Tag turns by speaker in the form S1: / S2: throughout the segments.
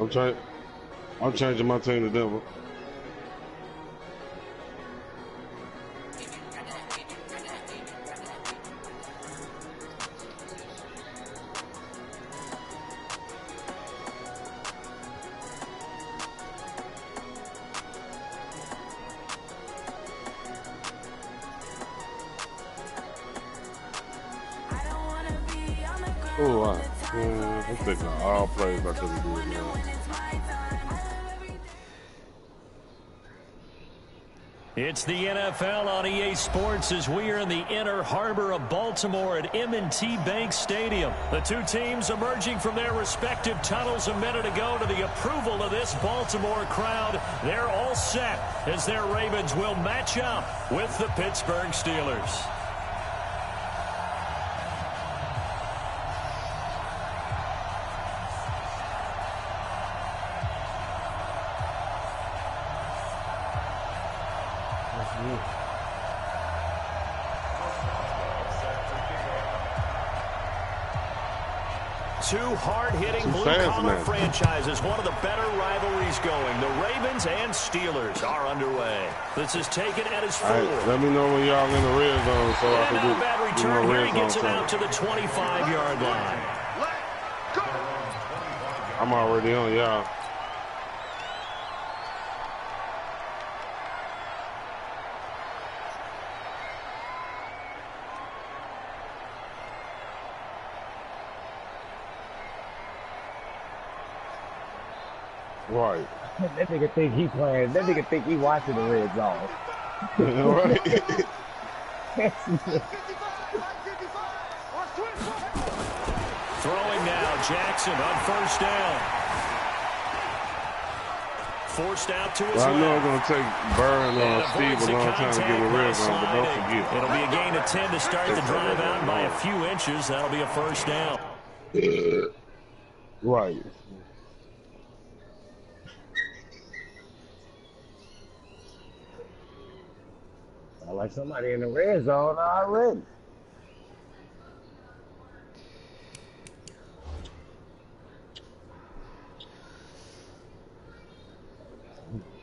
S1: I'm changing my team to Denver. I'm thinking all plays I could have do now.
S2: It's the NFL on EA Sports as we are in the inner harbor of Baltimore at M&T Bank Stadium. The two teams emerging from their respective tunnels a minute ago to the approval of this Baltimore crowd. They're all set as their Ravens will match up with the Pittsburgh Steelers. Two hard-hitting blue-collar franchises, one of the better rivalries going. The Ravens and Steelers are underway. This is taken at his 4.
S1: Right, let me know when y'all in the red zone so I can do
S2: bad return. Here he gets it out to the 25-yard line.
S1: I'm already on y'all. Right.
S3: That nigga think he playing. That nigga think he watching the red zone.
S1: Right.
S2: Throwing now, Jackson on first down. Forced out to his left.
S1: I know it's going to take Burr and Steve a long time to get a red zone, but don't forget.
S2: It'll be a gain of 10 to start the drive out by a few inches. That'll be a first down.
S1: Right.
S3: I like somebody in the red zone already.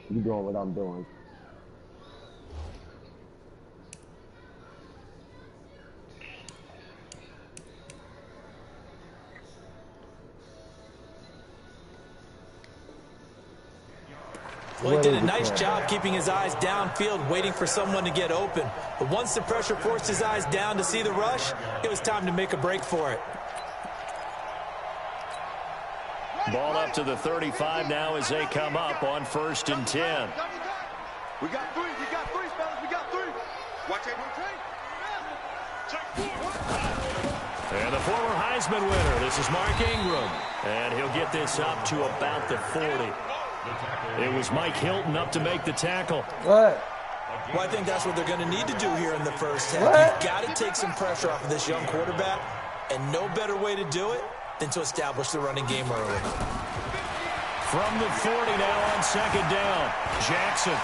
S3: You doing what I'm doing.
S4: Well, he did a nice job keeping his eyes downfield, waiting for someone to get open. But once the pressure forced his eyes down to see the rush, it was time to make a break for it.
S2: Ball up to the 35 now as they come up on 1st and 10.
S5: We got 3. We got 3, fellas. We got 3. Watch it.
S2: And the former Heisman winner, this is Mark Ingram. And he'll get this up to about the 40. It was Mike Hilton up to make the tackle.
S3: What?
S4: Well, I think that's what they're going to need to do here in the first half. You've got to take some pressure off of this young quarterback, and no better way to do it than to establish the running game early.
S2: From the 40 now on 2nd down, Jackson.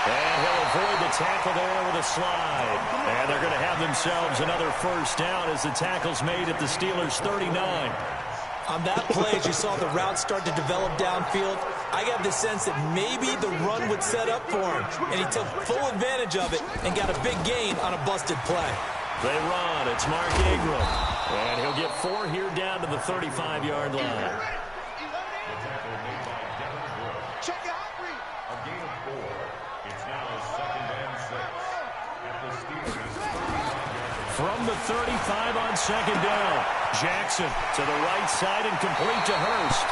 S2: And he'll avoid the tackle there with a slide. And they're going to have themselves another first down as the tackle's made at the Steelers' 39.
S4: On that play, as you saw the route start to develop downfield, I got the sense that maybe the run would set up for him. And he took full advantage of it and got a big gain on a busted play.
S2: They run. It's Mark Ingram. And he'll get 4 here down to the 35-yard line. From the 35 on 2nd down, Jackson to the right side and complete to Hurst.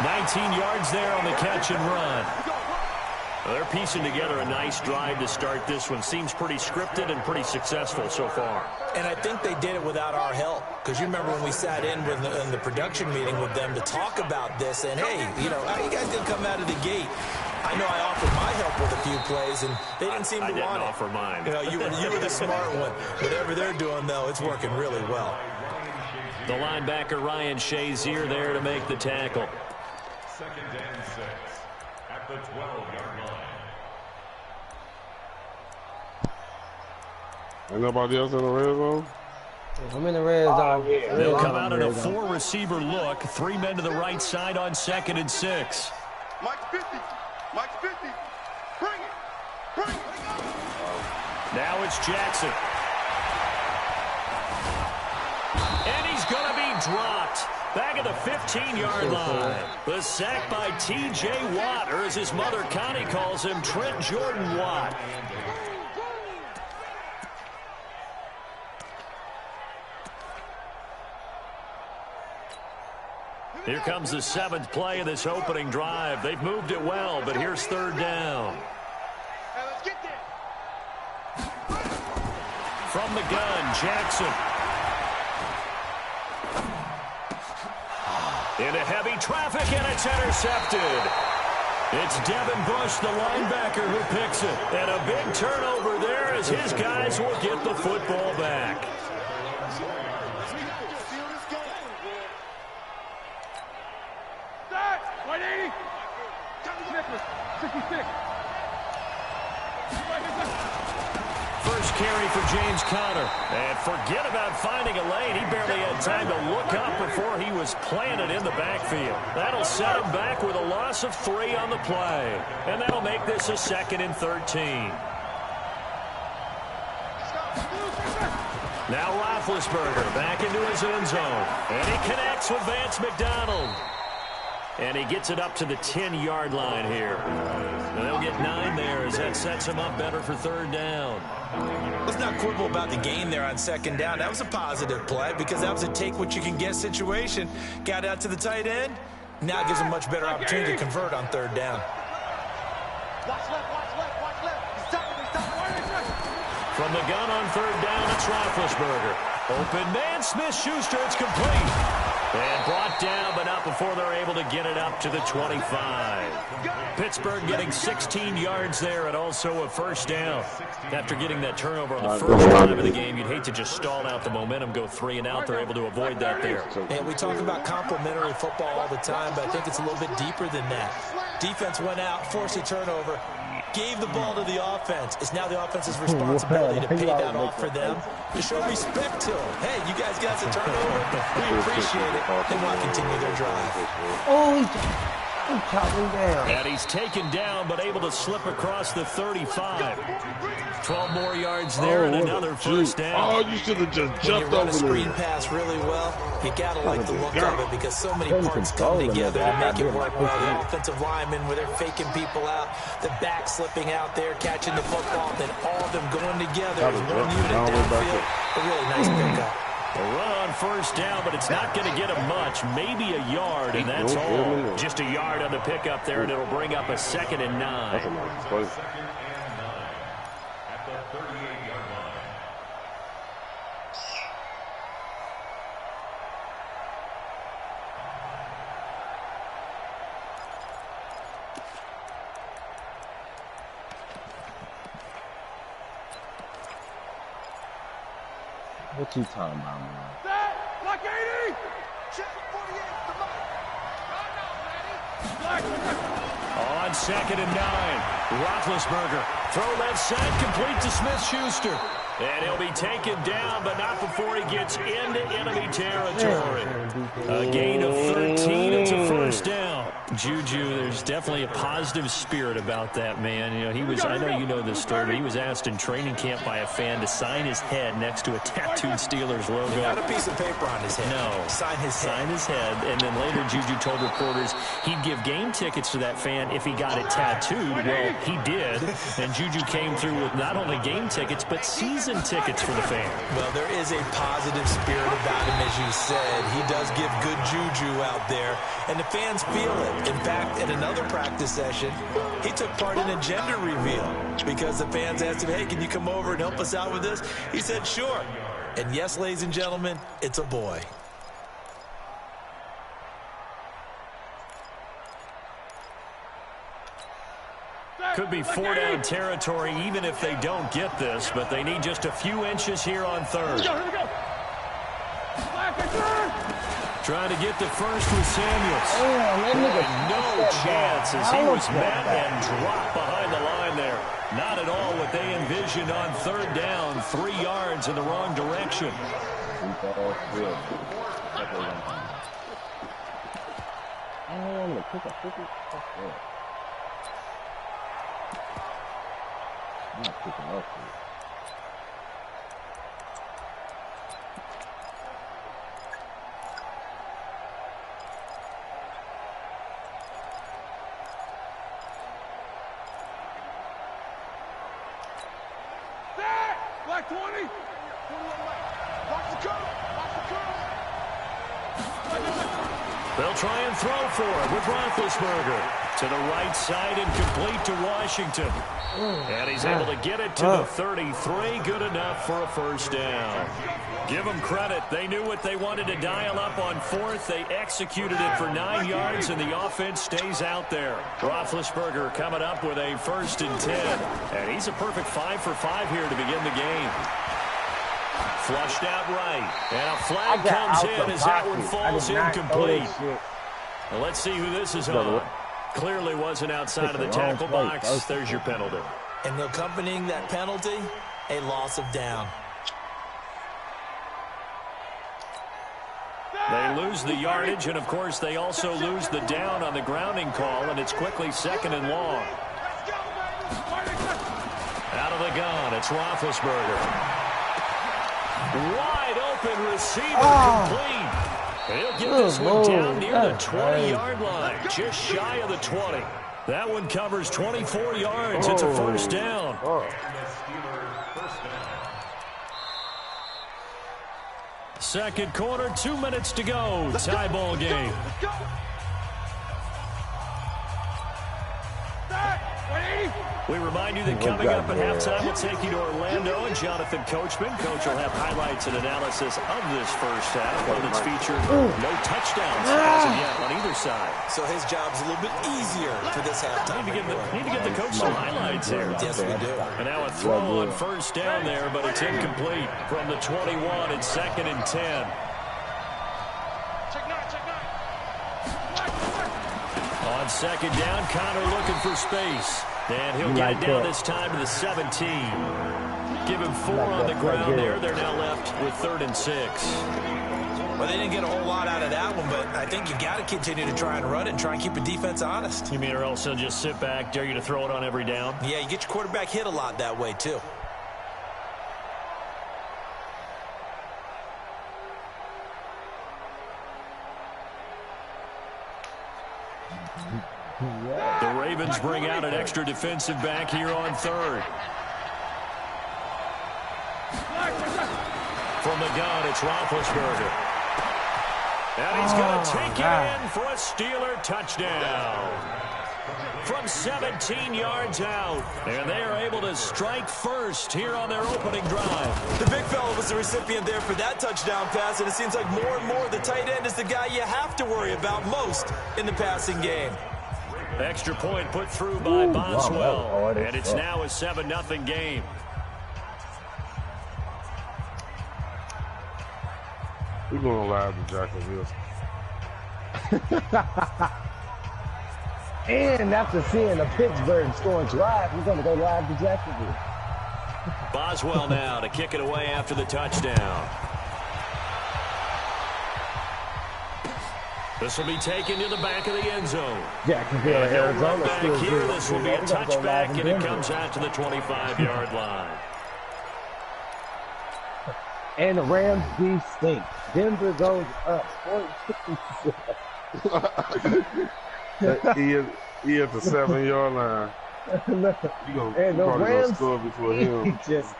S2: 19 yards there on the catch and run. Well, they're piecing together a nice drive to start this one. Seems pretty scripted and pretty successful so far.
S4: And I think they did it without our help. Because you remember when we sat in the production meeting with them to talk about this. And, hey, you know, how you guys going to come out of the gate? I know I offered my help with a few plays, and they didn't seem to want it.
S2: I didn't offer mine.
S4: You know, you were the smart one. Whatever they're doing, though, it's working really well.
S2: The linebacker, Ryan Shazier, there to make the tackle.
S6: 2nd and 6 at the 12-yard line.
S1: Ain't nobody else in the red zone?
S3: I'm in the red zone.
S2: They'll come out in a 4-receiver look. 3 men to the right side on 2nd and 6.
S5: Mike's 50. Mike's 50. Bring it. Bring it.
S2: Now it's Jackson. And he's going to be dropped. Back at the 15-yard line. The sack by T.J. Watt, or as his mother Connie calls him, Trent Jordan Watt. Here comes the 7th play of this opening drive. They've moved it well, but here's 3rd down.
S5: Hey, let's get there.
S2: From the gun, Jackson. Into heavy traffic, and it's intercepted. It's Devin Bush, the linebacker, who picks it. And a big turnover there as his guys will get the football back. First carry for James Conner. And forget about finding a lane. He barely had time to look up before he was planted in the backfield. That'll set him back with a loss of 3 on the play. And that'll make this a 2nd and 13. Now Roethlisberger back into his own zone. And he connects with Vance McDonald. And he gets it up to the 10-yard line here. And they'll get 9 there as that sets him up better for 3rd down.
S4: Let's not quibble about the gain there on 2nd down. That was a positive play because that was a take-what-you-can-get situation. Got out to the tight end. Now it gives him much better opportunity to convert on 3rd down.
S5: Watch left, watch left, watch left. He's stopping, he's stopping.
S2: From the gun on 3rd down, it's Roethlisberger. Open man, Smith-Schuster, it's complete. And brought down, but not before they're able to get it up to the 25. Pittsburgh getting 16 yards there and also a 1st down. After getting that turnover on the first drive of the game, you'd hate to just stall out the momentum, go 3 and out. They're able to avoid that there.
S4: And we talk about complementary football all the time, but I think it's a little bit deeper than that. Defense went out, forced a turnover, gave the ball to the offense. It's now the offense's responsibility to pay that off for them, to show respect to them. Hey, you guys got the turnover. We appreciate it. They want to continue their drive.
S3: Oh, he chopped him down.
S2: And he's taken down, but able to slip across the 35. 12 more yards there and another 1st down.
S1: Oh, you should have just
S4: When you
S1: jumped
S4: run
S1: over
S4: a screen
S1: there.
S4: pass really well, you got to like the look of it because so many parts come together to make it work well. The offensive linemen where they're faking people out, the back slipping out there, catching the football, then all of them going together as one unit downfield. A really nice pickup.
S2: A run on 1st down, but it's not going to get him much. Maybe a yard, and that's all. Just a yard on the pickup there, and it'll bring up a 2nd and 9.
S1: That's a nice play.
S6: At the 38-yard line.
S3: What you talking about, man?
S5: Block 80! Check 48, come on!
S2: On 2nd and 9, Roethlisberger. Throw left side, complete to Smith-Schuster. And he'll be taken down, but not before he gets into enemy territory. A gain of 13, it's a 1st down. Juju, there's definitely a positive spirit about that man. You know, he was, I know you know this story, but he was asked in training camp by a fan to sign his head next to a tattooed Steelers logo.
S4: Not a piece of paper on his head.
S2: No.
S4: Sign his head.
S2: Sign his head. And then later Juju told reporters he'd give game tickets to that fan if he got it tattooed. Well, he did. And Juju came through with not only game tickets, but season tickets for the fan.
S4: Well, there is a positive spirit about him, as you said. He does give good juju out there, and the fans feel it. In fact, at another practice session, he took part in a gender reveal because the fans asked him, hey, can you come over and help us out with this? He said, sure. And yes, ladies and gentlemen, it's a boy.
S2: Could be 4-down territory even if they don't get this, but they need just a few inches here on 3rd.
S5: Here we go!
S2: Trying to get the first with Samuels.
S3: Damn,
S2: No chance as he was met and dropped behind the line there. Not at all what they envisioned on 3rd down. 3 yards in the wrong direction.
S3: I'm gonna pick up 50. I'm not picking up shit.
S5: Black 20. 21 left. Watch the curve. Watch the curve.
S2: They'll try and throw for it with Roethlisberger. To the right side and complete to Washington. And he's able to get it to the 33. Good enough for a first down. Give them credit. They knew what they wanted to dial up on fourth. They executed it for 9 yards, and the offense stays out there. Roethlisberger coming up with a 1st and 10. And he's a perfect 5 for 5 here to begin the game. Flushed out right. And a flag comes in as that one falls incomplete. Well, let's see who this is on. Clearly wasn't outside of the tackle box. There's your penalty.
S4: And accompanying that penalty, a loss of down.
S2: They lose the yardage, and, of course, they also lose the down on the grounding call, and it's quickly 2nd and long. Out of the gun, it's Roethlisberger. Wide open receiver complete. He'll get this one down near the 20-yard line, just shy of the 20. That one covers 24 yards. It's a first down. Second quarter, 2 minutes to go. Tie ball game. We remind you that coming up at halftime, we'll take you to Orlando and Jonathan Coachman. Coach will have highlights and analysis of this first half, one that's featured no touchdowns as of yet on either side.
S4: So his job's a little bit easier for this halftime.
S2: Need to give the coach some highlights here.
S4: Yes, we do.
S2: And now a throw on first down there, but it's incomplete from the 21. It's 2nd and 10. On second down, Connor looking for space. And he'll get it down this time to the 17. Give him 4 on the ground there. They're now left with 3rd and 6.
S4: Well, they didn't get a whole lot out of that one, but I think you got to continue to try and run it and try and keep the defense honest.
S2: You mean or else they'll just sit back, dare you to throw it on every down?
S4: Yeah, you get your quarterback hit a lot that way, too.
S2: The Ravens bring out an extra defensive back here on 3rd. From the gun, it's Roethlisberger. And he's going to take it in for a Steeler touchdown. From 17 yards out. And they are able to strike first here on their opening drive.
S4: The big fella was the recipient there for that touchdown pass, and it seems like more and more the tight end is the guy you have to worry about most in the passing game.
S2: Extra point put through by Boswell, and it's now a 7-0 game.
S1: We're going live to Jacksonville.
S3: And after seeing the Pittsburgh scoring drive, we're going to go live to Jacksonville.
S2: Boswell now to kick it away after the touchdown. This will be taken to the back of the end zone.
S3: Jacksonville, Arizona.
S2: Back here, this will be a touchback, and it comes out to the 25-yard line.
S3: And the Rams do stink. Denver goes up.
S1: He at the 7-yard line.
S3: And the Rams
S1: score before him.
S3: just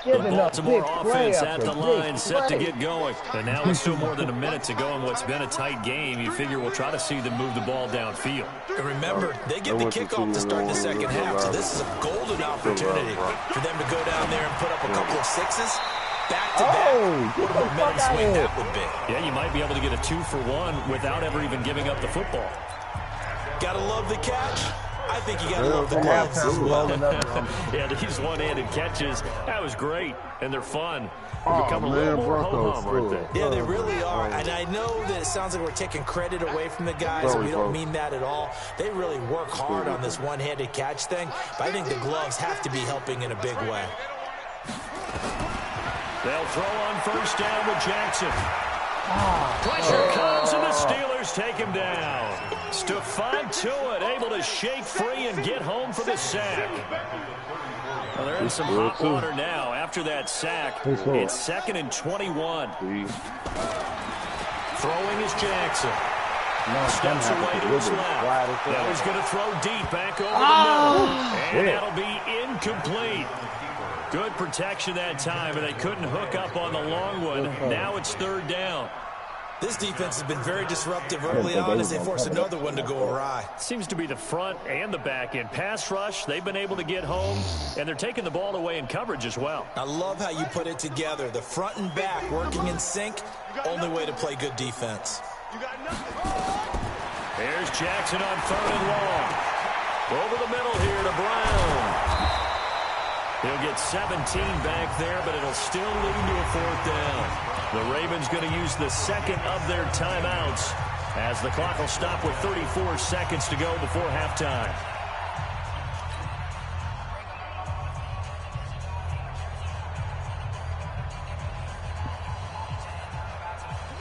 S2: The Baltimore offense at the line, set to get going. And now with still more than a minute to go in what's been a tight game, you figure we'll try to see them move the ball downfield.
S4: And remember, they get the kickoff to start the second half, so this is a golden opportunity for them to go down there and put up a couple of sixes. Back-to-back. What a momentum swing that would be.
S2: Yeah, you might be able to get a 2-for-1 without ever even giving up the football.
S4: Gotta love the catch. I think you gotta love the gloves as well.
S2: Yeah, these one-handed catches, that was great, and they're fun.
S1: Oh,
S2: Become a little more ho-hum, aren't they?
S4: Yeah, they really are. And I know that it sounds like we're taking credit away from the guys, and we don't mean that at all. They really work hard on this one-handed catch thing, but I think the gloves have to be helping in a big way.
S2: They'll throw on first down with Jackson. Pressure comes, and the Steelers take him down. Stephon Tuitt able to shake free and get home for the sack. Well, they're in some hot water now after that sack. It's 2nd and 21. Throwing is Jackson. Steps away to his left. Now he's going to throw deep back over the middle. And that'll be incomplete. Good protection that time, and they couldn't hook up on the long one. Now it's 3rd down.
S4: This defense has been very disruptive early on as they force another one to go awry.
S2: Seems to be the front and the back end. Pass rush, they've been able to get home, and they're taking the ball away in coverage as well.
S4: I love how you put it together. The front and back working in sync, only way to play good defense.
S2: Here's Jackson on 3rd and long. Over the middle here to Brown. He'll get 17 back there, but it'll still lead to a 4th down. The Ravens going to use the 2nd of their timeouts as the clock will stop with 34 seconds to go before halftime.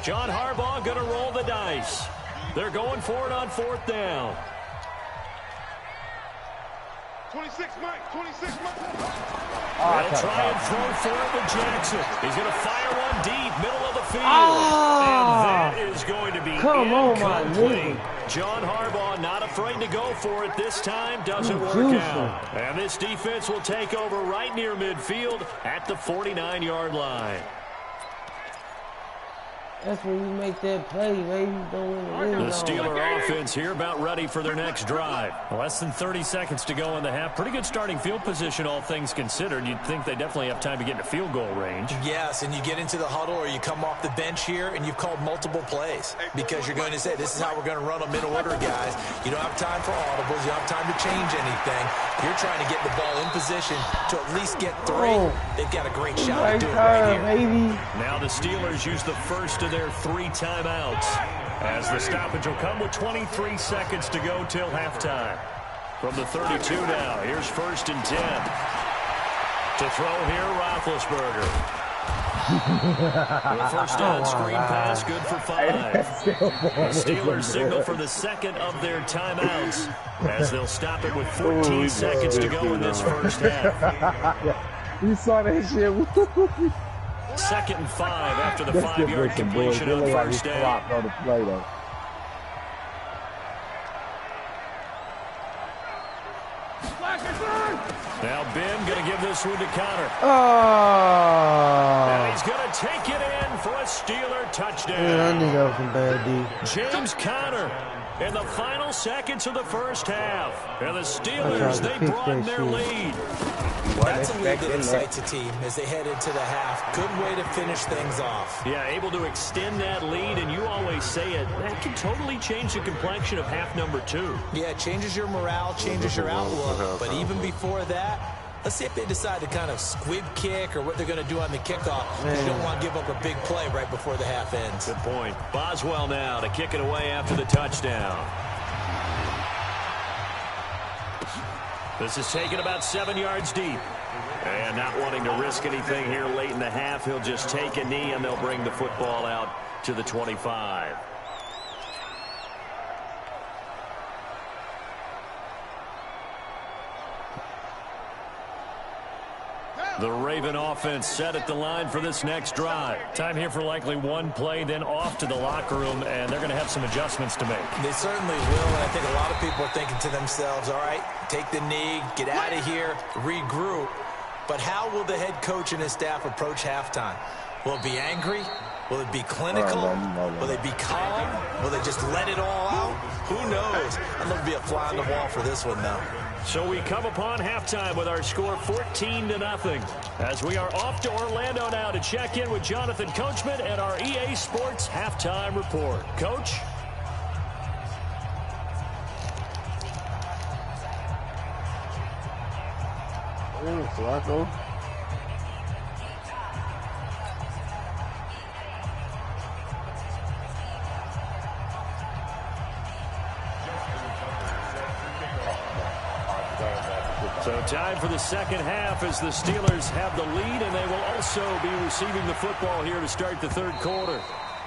S2: John Harbaugh going to roll the dice. They're going for it on 4th down.
S5: 26, Mike. 26, Mike.
S2: They'll try and throw for it with Jackson. He's going to fire one deep, middle of the field. And that is going to be incomplete. John Harbaugh not afraid to go for it this time. Doesn't work out. And this defense will take over right near midfield at the 49-yard line.
S7: That's when you make that play, baby.
S2: The Steeler offense here about ready for their next drive. Less than 30 seconds to go in the half. Pretty good starting field position, all things considered. You'd think they definitely have time to get into field goal range.
S4: Yes, and you get into the huddle or you come off the bench here and you've called multiple plays because you're going to say, this is how we're going to run them in order, guys. You don't have time for audibles. You don't have time to change anything. You're trying to get the ball in position to at least get 3. They've got a great shot to do it right here.
S7: Baby.
S2: Now the Steelers use the first of their 3 timeouts as the stoppage will come with 23 seconds to go till halftime. From the 32 now, here's 1st and 10. To throw here, Roethlisberger. The first down screen pass, good for 5. The Steelers signal for the 2nd of their timeouts as they'll stop it with 14 seconds to go in this first half.
S3: You saw that shit.
S2: 2nd and 5 after the 5-yard completion on first down.
S3: On the play, though.
S2: Now Ben going to give this one to Connor.
S7: Oh.
S2: And he's going to take it in for a Steeler touchdown.
S7: Yeah, I knew that was some bad D.
S2: James Conner in the final seconds of the first half. And the Steelers, they broaden their lead.
S4: That's a lead that excites a team as they head into the half. Good way to finish things off.
S2: Yeah, able to extend that lead, and you always say it, that can totally change the complexion of half number 2.
S4: Yeah, it changes your morale, changes your outlook. But even before that, let's see if they decide to kind of squib kick or what they're going to do on the kickoff. You don't want to give up a big play right before the half ends.
S2: Good point. Boswell now to kick it away after the touchdown. This is taken about 7 yards deep. And not wanting to risk anything here late in the half, he'll just take a knee and they'll bring the football out to the 25. The Raven offense set at the line for this next drive. Time here for likely one play, then off to the locker room, and they're going to have some adjustments to make.
S4: They certainly will, and I think a lot of people are thinking to themselves, all right, take the knee, get out of here, regroup. But how will the head coach and his staff approach halftime? Will it be angry? Will it be clinical? Will they be calm? Will they just let it all out? Who knows? I'd love to be a fly on the wall for this one, though.
S2: So we come upon halftime with our score 14-0. As we are off to Orlando now to check in with Jonathan Coachman and our EA Sports halftime report. Coach?
S1: Flacco.
S2: So time for the second half as the Steelers have the lead, and they will also be receiving the football here to start the third quarter.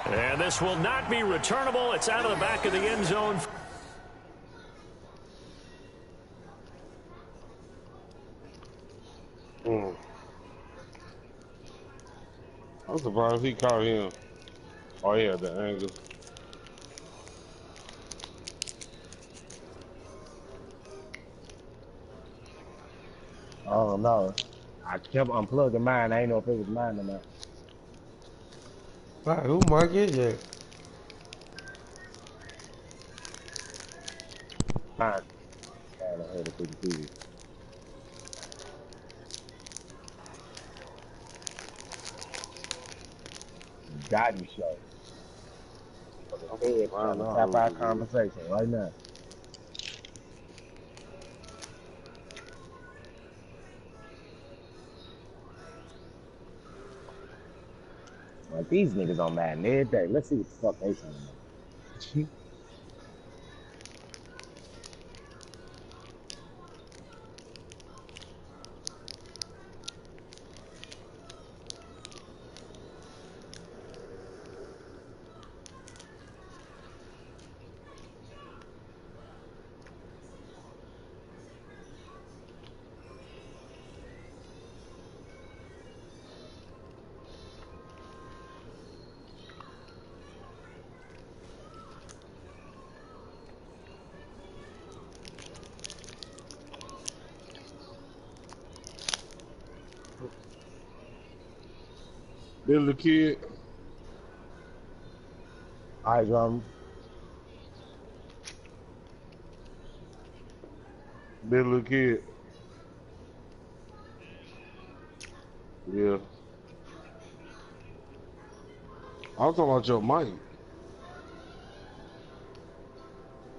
S2: And this will not be returnable. It's out of the back of the end zone.
S1: I'm surprised he caught him. Oh, yeah, the angle.
S3: Oh no. I kept unplugging mine. I ain't know if it was mine or not.
S7: All right, who Mark is that?
S3: Mine. I heard it through the TV. Gotti show. Hey, trying to tap our conversation right now. Like these niggas on Madden every day. Let's see what the fuck they saying.
S1: Little kid.
S3: All right, drum.
S1: Little kid. Yeah. I was talking about your mic.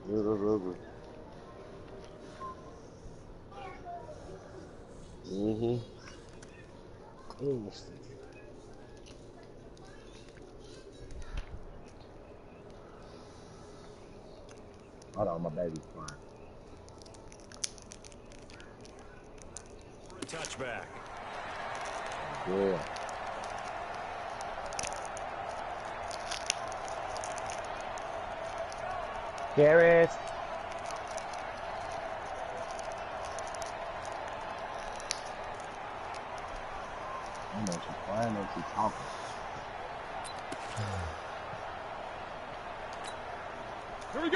S1: Yeah, that's ugly.
S3: Hold on, my baby's crying.
S2: Touchback.
S3: Yeah. Garrett. I know she's crying and she's talking.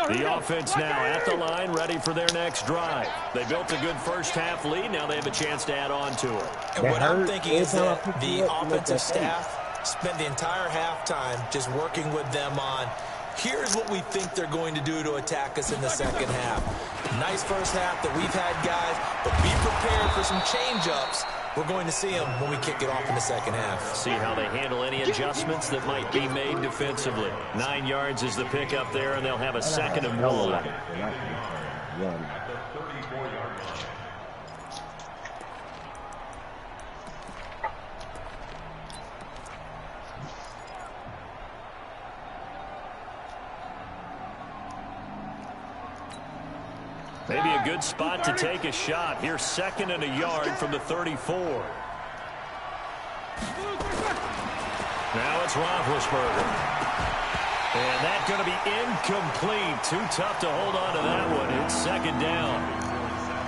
S2: The offense now at the line, ready for their next drive. They built a good first half lead. Now they have a chance to add on to it.
S4: And what I'm thinking is that the offensive staff spent the entire halftime just working with them on, here's what we think they're going to do to attack us in the second half. Nice first half that we've had, guys, but be prepared for some change-ups. We're going to see them when we kick it off in the second half.
S2: See how they handle any adjustments that might be made defensively. 9 yards is the pickup there, and they'll have a second and 1.
S6: At the 34-yard line.
S2: Maybe a good spot to take a shot. Here's 2nd and a yard from the 34. Now it's Roethlisberger. And that's going to be incomplete. Too tough to hold on to that one. It's 2nd down.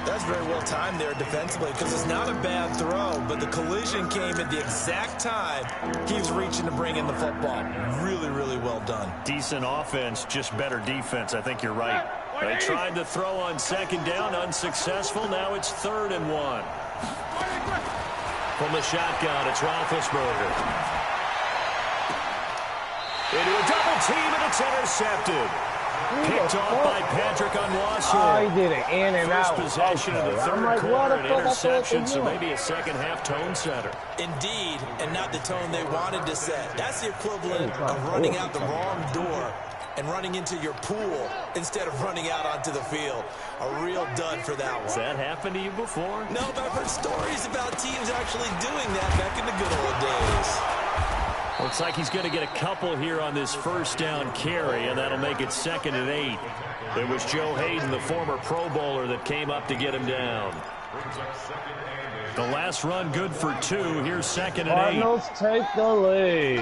S4: That's very well timed there defensively because it's not a bad throw, but the collision came at the exact time he was reaching to bring in the football. Really, really well done.
S2: Decent offense, just better defense. I think you're right. They tried to throw on 2nd down, unsuccessful. Now it's 3rd and 1. From the shotgun, it's Roethlisberger. Into a double team, and it's intercepted. Picked off by Patrick Onwuasor.
S3: Oh, he did it in and
S2: First
S3: out.
S2: possession of the third quarter, an interception, so maybe a second half tone setter.
S4: Indeed, and not the tone they wanted to set. That's the equivalent of running out the wrong door and running into your pool instead of running out onto the field. A real dud for that one.
S2: Has that happened to you before?
S4: No, but I've heard stories about teams actually doing that back in the good old days.
S2: Looks like he's going to get a couple here on this first down carry, and that'll make it 2nd and 8. It was Joe Hayden, the former Pro Bowler, that came up to get him down.
S6: Brings up 2nd and 8.
S2: The last run good for 2. Here's 2nd and 8.
S3: Cardinals take the lead.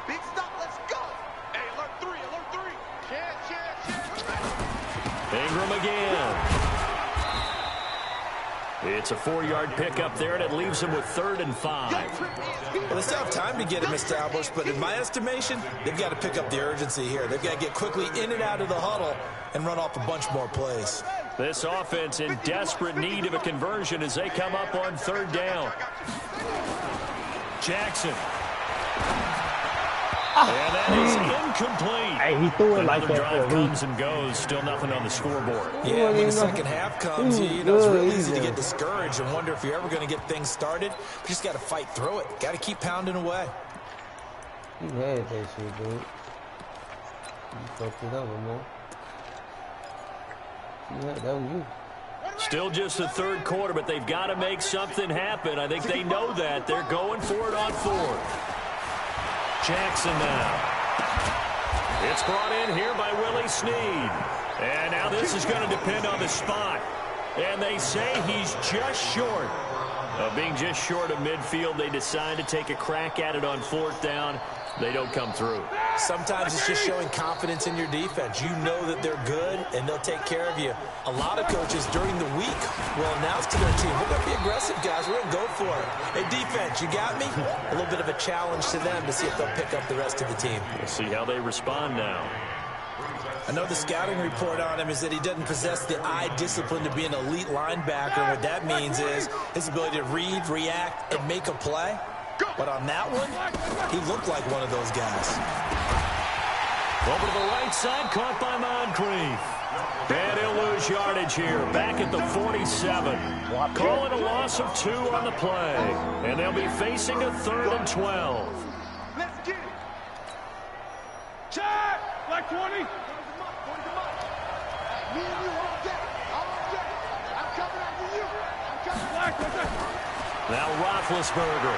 S5: Big stop, let's go. Hey, alert 3, alert 3. Chance.
S2: Ingram again. It's a 4-yard pickup there, and it leaves him with 3rd and 5.
S4: Well, they still have time to get him established, but in my estimation, they've got to pick up the urgency here. They've got to get quickly in and out of the huddle and run off a bunch more plays.
S2: This offense in desperate need of a conversion as they come up on 3rd down. Jackson. And that is incomplete.
S3: Hey, he threw it like
S2: Another
S3: that
S2: drive
S3: for a
S2: comes and goes. Still nothing on the scoreboard.
S4: Yeah, when the second half comes, you know, it's real easy to get discouraged and wonder if you're ever going to get things started. You just got to fight through it. Got to keep pounding away.
S7: You had that shit, dude. You fucked it up, man. Yeah, that was you.
S2: Still just the 3rd quarter, but they've got to make something happen. I think they know that. They're going for it on 4th. Jackson now. It's brought in here by Willie Snead. And now this is going to depend on the spot. And they say he's just short of being just short of midfield. They decide to take a crack at it on 4th down. They don't come through.
S4: Sometimes it's just showing confidence in your defense. You know that they're good, and they'll take care of you. A lot of coaches during the week will announce to their team, we're going to be aggressive, guys. We're going to go for it. Hey, defense, you got me? A little bit of a challenge to them to see if they'll pick up the rest of the team.
S2: We'll see how they respond now.
S4: I know the scouting report on him is that he doesn't possess the eye discipline to be an elite linebacker. What that means is his ability to read, react, and make a play. But on that one, he looked like one of those guys.
S2: Over to the right side, caught by Moncrief. And he'll lose yardage here, back at the 47. Calling a loss of 2 on the play. And they'll be facing a 3rd and 12.
S5: Let's get it. Check! Like 20. Me and you all day. I'm coming after you. I'm coming after you.
S2: Now Roethlisberger.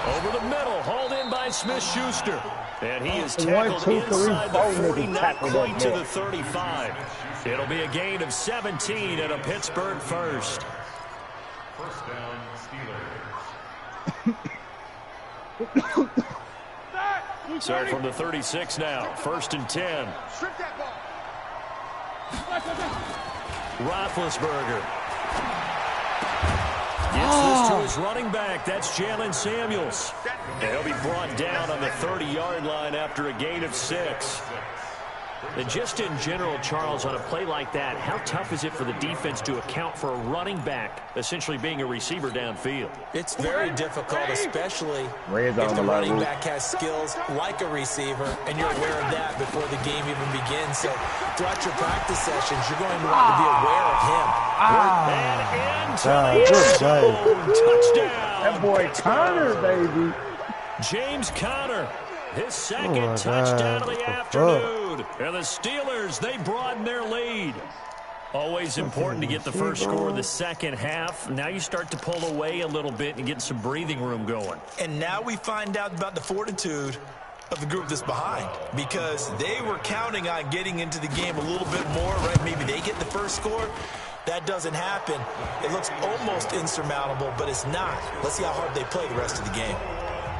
S2: Over the middle, hauled in by Smith-Schuster. And he is tackled inside the 40, not quite to the 35. It'll be a gain of 17 and a Pittsburgh first.
S6: First down, Steelers.
S2: So from the 36 now, 1st and 10.
S5: Strip that ball.
S2: Roethlisberger. Gets this to his running back. That's Jalen Samuels. And he'll be brought down on the 30-yard line after a gain of 6. And just in general, Charles, on a play like that, how tough is it for the defense to account for a running back essentially being a receiver downfield?
S4: It's very difficult, especially
S3: Red
S4: if
S3: zone
S4: the
S3: a lot,
S4: running
S3: Luke.
S4: back has skills like a receiver, and you're aware of that before the game even begins. So throughout your practice sessions, you're going to want to be aware of him.
S2: And into the end zone. Touchdown.
S3: That boy Connor, baby.
S2: James Conner, his second touchdown of the afternoon. And the Steelers, they broaden their lead. Always important to get the first score of the second half. Now you start to pull away a little bit and get some breathing room going.
S4: And now we find out about the fortitude of the group that's behind, because they were counting on getting into the game a little bit more, right? Maybe they get the first score. That doesn't happen. It looks almost insurmountable, but it's not. Let's see how hard they play the rest of the game.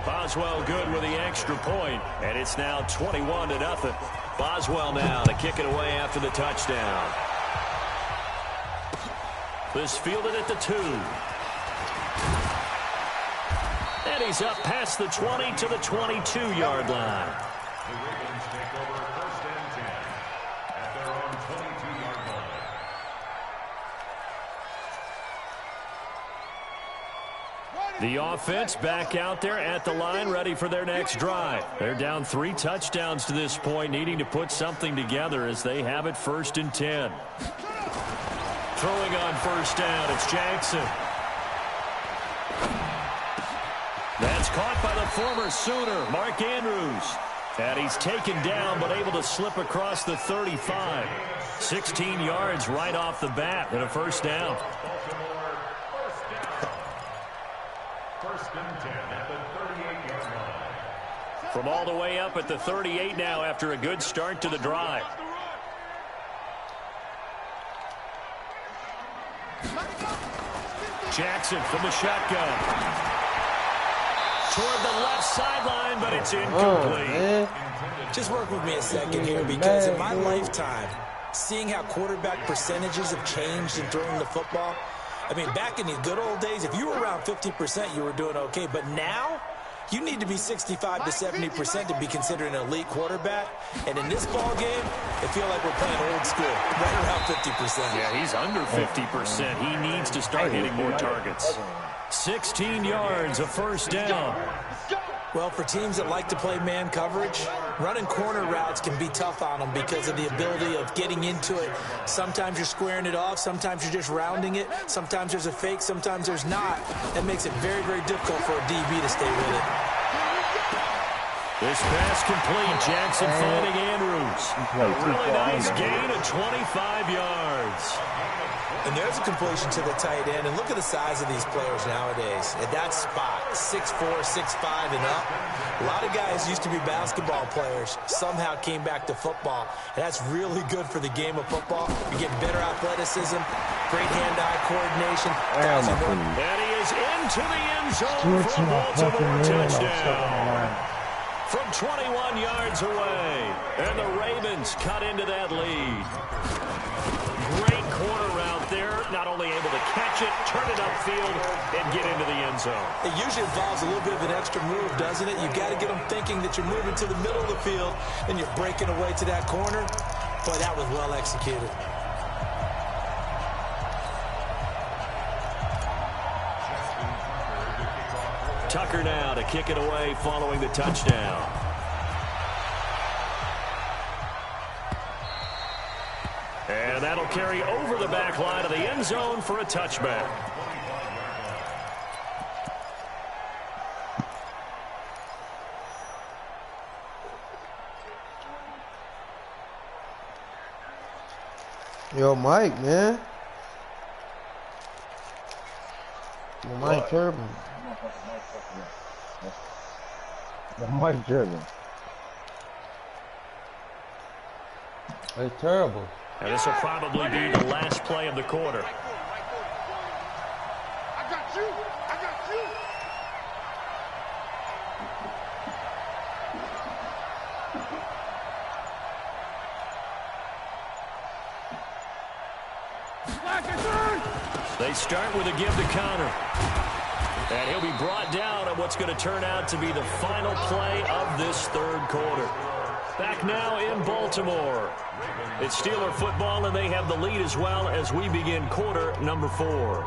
S2: Boswell good with the extra point, and it's now 21-0. Boswell now to kick it away after the touchdown. This fielded at the 2. And he's up past the 20 to the 22-yard line.
S6: The Ravens take over 1st and 10 at their own 22-yard line.
S2: The offense back out there at the line, ready for their next drive. They're down 3 touchdowns to this point, needing to put something together as they have it 1st and 10. Throwing on 1st down, it's Jackson. That's caught by the former Sooner, Mark Andrews. And he's taken down, but able to slip across the 35. 16 yards right off the bat and a 1st down.
S6: First and 10 at the 38-yard line.
S2: From all the way up at the 38 now after a good start to the drive. Jackson from the shotgun. Toward the left sideline, but it's incomplete.
S4: Just work with me a second here, because in my lifetime, seeing how quarterback percentages have changed in throwing the football, I mean, back in the good old days, if you were around 50%, you were doing okay. But now, you need to be 65 to 70% to be considered an elite quarterback. And in this ball game, I feel like we're playing old school, right around 50%.
S2: Yeah, he's under 50%. He needs to start hitting more targets. 16 yards, a first down.
S4: Well, for teams that like to play man coverage, running corner routes can be tough on them because of the ability of getting into it. Sometimes you're squaring it off. Sometimes you're just rounding it. Sometimes there's a fake. Sometimes there's not. That makes it very, very difficult for a DB to stay with it.
S2: This pass complete. Jackson finding Andrews. A really nice gain of 25 yards.
S4: And there's a completion to the tight end. And look at the size of these players nowadays. At that spot, 6'4", 6'5", and up. A lot of guys used to be basketball players. Somehow came back to football. And that's really good for the game of football. You get better athleticism, great hand-eye coordination.
S2: And he is into the end zone for a Baltimore touchdown. From 21 yards away. And the Ravens cut into that lead. Great corner route there. Not only able to catch it, turn it upfield, and get into the end zone.
S4: It usually involves a little bit of an extra move, doesn't it? You've got to get them thinking that you're moving to the middle of the field and you're breaking away to that corner. Boy, that was well executed.
S2: Tucker now to kick it away following the touchdown. And that'll carry over the back line of the end zone for a touchback.
S7: Yo, Mike, man. Yo, Mike Turban.
S3: Mike Turban.
S7: It's terrible.
S2: And this will probably be the last play of the quarter.
S5: I got you. I got you.
S2: They start with a give to Connor. And he'll be brought down at what's going to turn out to be the final play of this third quarter. Back now in Baltimore. It's Steeler football, and they have the lead as well as we begin quarter number 4.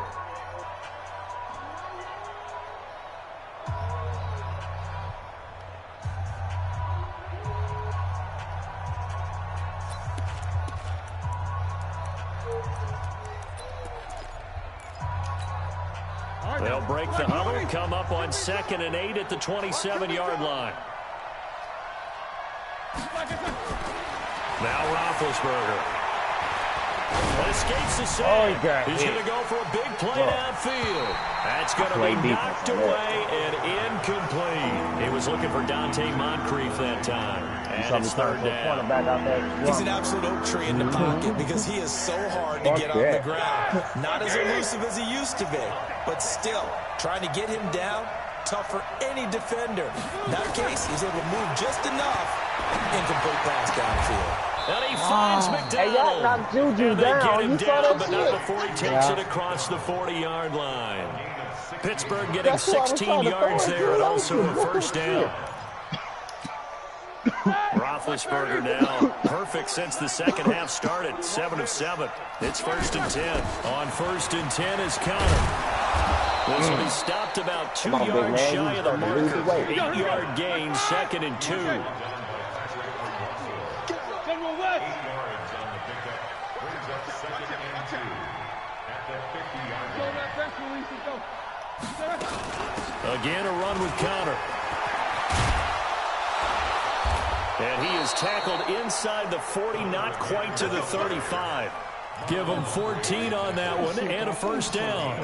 S2: They'll break the huddle, come up on 2nd and 8 at the 27-yard line. Now Roethlisberger. Escapes the save. He's going to go for a big play downfield. That's going to be knocked away and incomplete. He was looking for Dante Moncrief that time. And it's third down.
S4: He's an absolute oak tree in the pocket because he is so hard to get on the ground. Not as elusive as he used to be, but still, trying to get him down, tough for any defender. In that case, he's able to move just enough. Incomplete pass downfield.
S2: And he finds McDonald.
S3: Hey, y'all knocked Juju
S2: and they
S3: down.
S2: get him
S3: You saw
S2: down,
S3: that
S2: but not
S3: shit?
S2: before he takes it across the 40-yard line. Pittsburgh getting 16 yards there and also a first down. Roethlisberger now perfect since the second half started. 7 of 7. It's 1st and 10. On 1st and 10 is Connor. This will be stopped about 2 yards shy of the marker. 8-yard gain, 2nd and 2.
S6: 8 yards on the pickup. Brings up 2nd and 2 at the 50-yard line.
S2: Again, a run with Connor. And he is tackled inside the 40, not quite to the 35. Give them 14 on that one and a first down.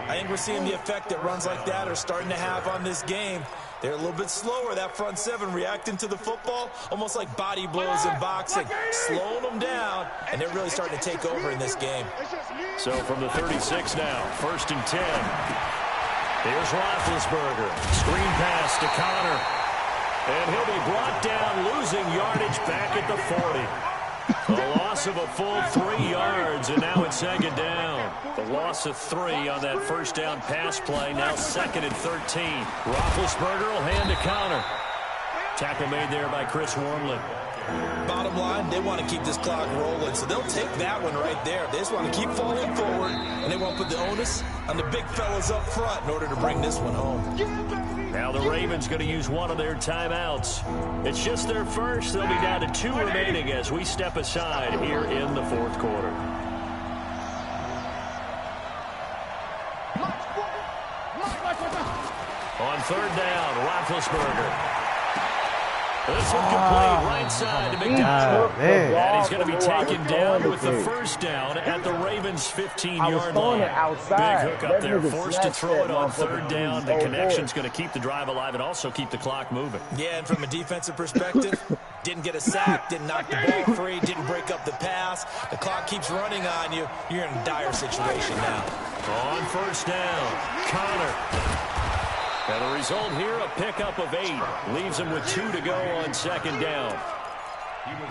S4: I think we're seeing the effect that runs like that are starting to have on this game. They're a little bit slower, that front seven, reacting to the football, almost like body blows in boxing, slowing them down, and they're really starting to take over in this game.
S2: So from the 36 now, 1st and 10. Here's Roethlisberger. Screen pass to Connor. And he'll be brought down, losing yardage back at the 40. A loss of a full 3 yards, and now it's 2nd down. The loss of 3 on that first down pass play, now 2nd and 13. Roethlisberger will hand to Connor. Tackle made there by Chris Wormley.
S4: Bottom line, they want to keep this clock rolling, so they'll take that one right there. They just want to keep falling forward, and they want to put the onus on the big fellas up front in order to bring this one home.
S2: Now the Ravens going to use one of their timeouts. It's just their first. They'll be down to 2 remaining as we step aside here in the 4th quarter. On 3rd down, Roethlisberger. This one complete, right side to McDonald. And he's going to be taken down with the first down at the Ravens' 15-yard line. Big hook up there, forced to throw it on 3rd down. The connection's going to keep the drive alive and also keep the clock moving.
S4: Yeah, and from a defensive perspective, didn't get a sack, didn't knock the ball free, didn't break up the pass. The clock keeps running on you. You're in a dire situation now.
S2: On 1st down, Connor. And the result here, a pickup of 8. Leaves him with 2 to go on 2nd down.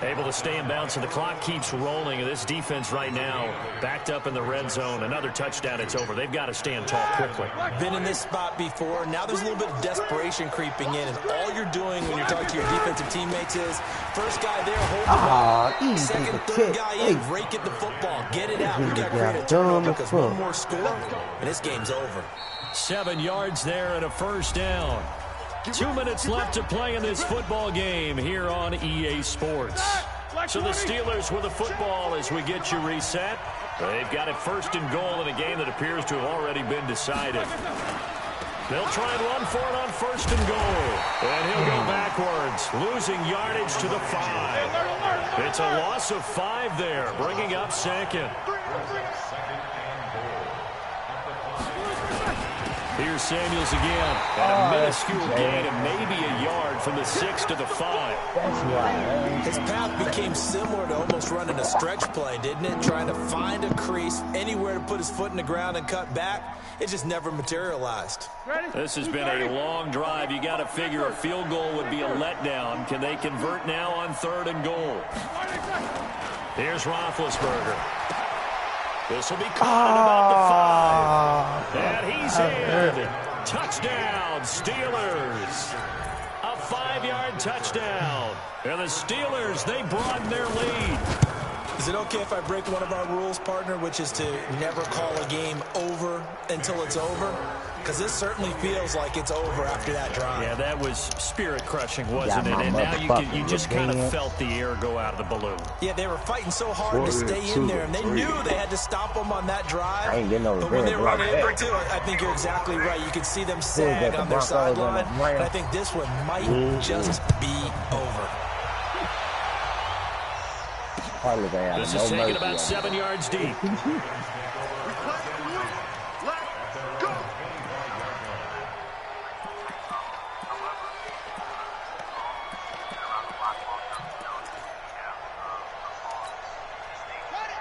S2: Able to stay in bounds, and the clock keeps rolling. And this defense right now, backed up in the red zone. Another touchdown, it's over. They've got to stand tall quickly.
S4: Been in this spot before. Now there's a little bit of desperation creeping in. And all you're doing when you're talking to your defensive teammates is, first guy there, hold the ball. Second, third guy in, rake at the football. Get it out. We got to create a turnover because one more score, and this game's over.
S2: 7 yards there and a first down. 2 minutes left to play in this football game here on EA Sports. So the Steelers with the football as we get you reset. They've got it 1st and goal in a game that appears to have already been decided. They'll try and run for it on 1st and goal. And he'll go backwards, losing yardage to the 5. It's a loss of 5 there, bringing up 2nd. Here's Samuels again. And a minuscule gain of maybe a yard from the 6 to the 5.
S4: His path became similar to almost running a stretch play, didn't it? Trying to find a crease, anywhere to put his foot in the ground and cut back. It just never materialized.
S2: This has been a long drive. You got to figure a field goal would be a letdown. Can they convert now on 3rd and goal? Here's Roethlisberger. This will be caught about the 5. And he's in. Touchdown, Steelers. A 5-yard touchdown. And the Steelers, they broaden their lead.
S4: Is it okay if I break one of our rules, partner, which is to never call a game over until it's over? Because this certainly feels like it's over after that drive.
S2: Yeah, that was spirit-crushing, wasn't it? And now you just kind of felt the air go out of the balloon.
S4: Yeah, they were fighting so hard to stay in there, and they knew they had to stop them on that drive. But when they were unable to, I think you're exactly right. You could see them sag on their sideline, and I think this one might just be over.
S2: This is taken about 7 yards deep.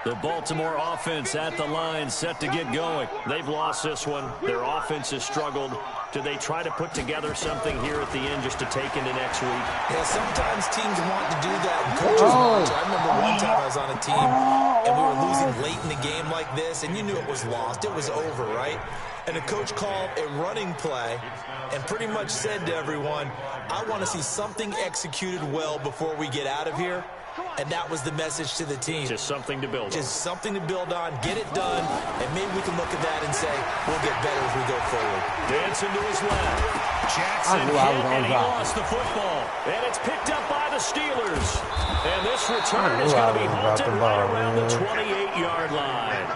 S2: The Baltimore offense at the line, set to get going. They've lost this one. Their offense has struggled. Do they try to put together something here at the end just to take into next week?
S4: Yeah, sometimes teams want to do that, and coaches want to. I remember one time I was on a team, and we were losing late in the game like this, and you knew it was lost. It was over, right? And the coach called a running play and pretty much said to everyone, I want to see something executed well before we get out of here. And that was the message to the team.
S2: Just something to build on.
S4: Just something to build on, get it done, and maybe we can look at that and say, we'll get better as we go forward.
S2: Dancing to his left. Jackson hit, and he lost the football. And it's picked up by the Steelers. And this return is going to be halted right around the 28-yard line.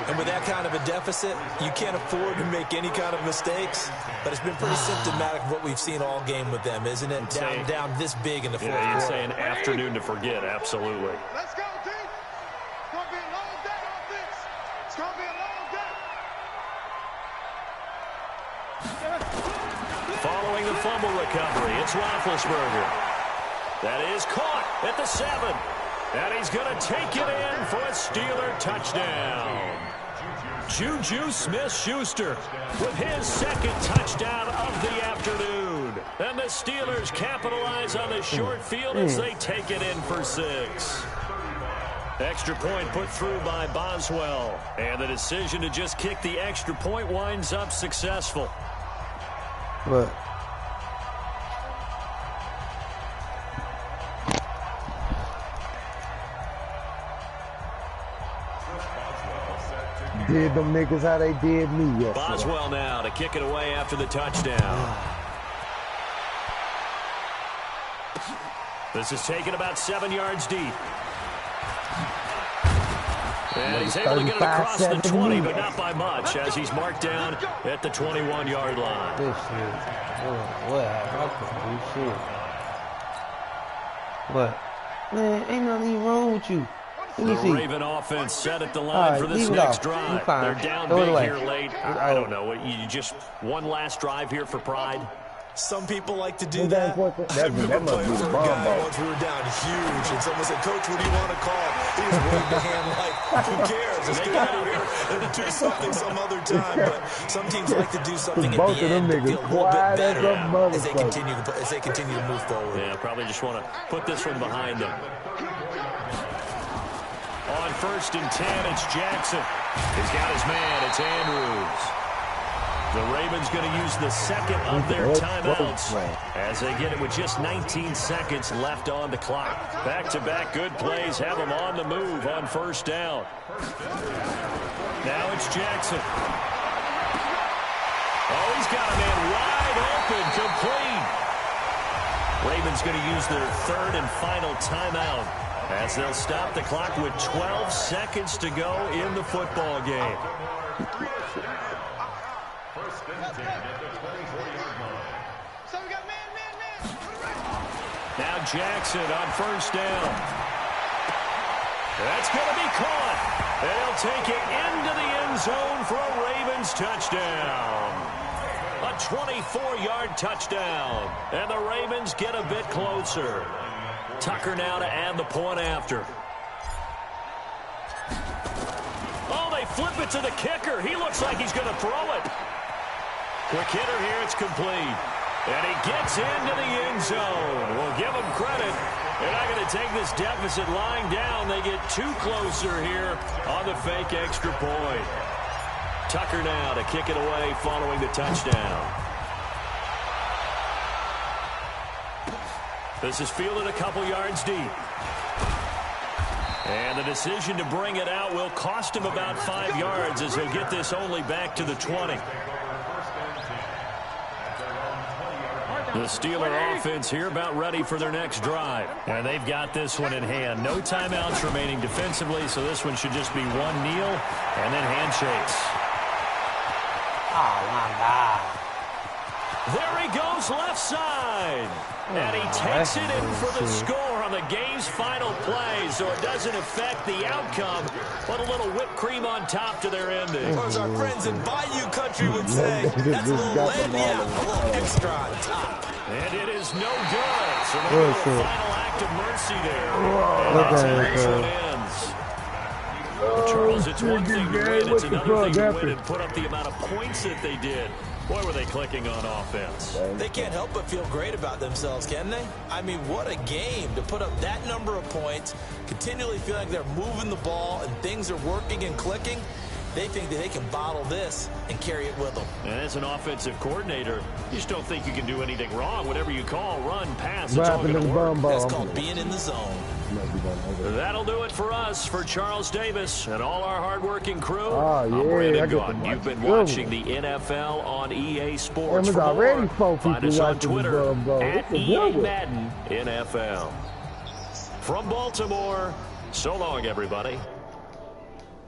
S4: And with that kind of a deficit, you can't afford to make any kind of mistakes. But it's been pretty symptomatic of what we've seen all game with them, isn't it? Down this big in the fourth quarter.
S2: You'd say an afternoon to forget, absolutely.
S5: Let's go, team. It's going to be a long day.
S2: following the fumble recovery. It's Roethlisberger. That is caught at the 7. And he's going to take it in for a Steeler touchdown. Juju Smith-Schuster with his second touchdown of the afternoon. And the Steelers capitalize on the short field as they take it in for 6. Extra point put through by Boswell. And the decision to just kick the extra point winds up successful.
S7: What?
S3: Did them niggas how they did me yesterday.
S2: Boswell now to kick it away after the touchdown. This is taken about 7 yards deep. And he's able to get it across the 20, but not by much, as he's marked down at the 21-yard line.
S7: This shit. What? Shit. What? Man, ain't nothing even wrong with you.
S2: The Raven offense set at the line for this next drive. They're down big here late. I don't know. You just one last drive here for pride?
S4: Some people like to do that. I remember playing for a guy once we were down huge, and someone said, "Coach, what do you want to call?" He just waved a hand like, "Who cares? Let's get out of here and do something some other time." But some teams like to do something at the end to feel a little bit better as they continue to move forward.
S2: Yeah, probably just want to put this one behind them. On 1st and 10, it's Jackson. He's got his man. It's Andrews. The Ravens going to use the second of their timeouts as they get it with just 19 seconds left on the clock. Back-to-back good plays have them on the move on 1st down. Now it's Jackson. Oh, he's got a man wide open, complete. Ravens going to use their 3rd and final timeout as they'll stop the clock with 12 seconds to go in the football game. Now Jackson on 1st down. That's going to be caught. They'll take it into the end zone for a Ravens touchdown. A 24-yard touchdown. And the Ravens get a bit closer. Tucker now to add the point after. Oh, they flip it to the kicker. He looks like he's going to throw it. Quick hitter here. It's complete. And he gets into the end zone. We'll give him credit. They're not going to take this deficit lying down. They get too closer here on the fake extra point. Tucker now to kick it away following the touchdown. This is fielded a couple yards deep. And the decision to bring it out will cost him about 5 yards as he'll get this only back to the 20. The Steeler offense here about ready for their next drive. And they've got this one in hand. No timeouts remaining defensively, so this one should just be one kneel and then handshakes.
S7: Oh, my God.
S2: There he goes left side. And he takes it in for the score on the game's final play, so it doesn't affect the outcome, but a little whipped cream on top to their ending.
S4: Or as our friends in Bayou Country would say, that's a little lanyard, a little extra on top.
S2: And it is no good. So maybe a final act of mercy there. And that's how this one ends. Charles, it's one thing to win, it's another thing to win and put up the amount of points that they did. Boy, were they clicking on offense.
S4: They can't help but feel great about themselves, can they? I mean, what a game to put up that number of points, continually feel like they're moving the ball and things are working and clicking. They think that they can bottle this and carry it with them.
S2: And as an offensive coordinator, you just don't think you can do anything wrong. Whatever you call, run, pass, it's all going to work.
S4: That's called being in the zone.
S2: That'll do it for us, for Charles Davis and all our hardworking crew.
S3: I'm
S2: Brandon Gaudin. You've been watching the NFL on EA Sports. For more, find us on Twitter at EA Madden NFL. From Baltimore, so long, everybody.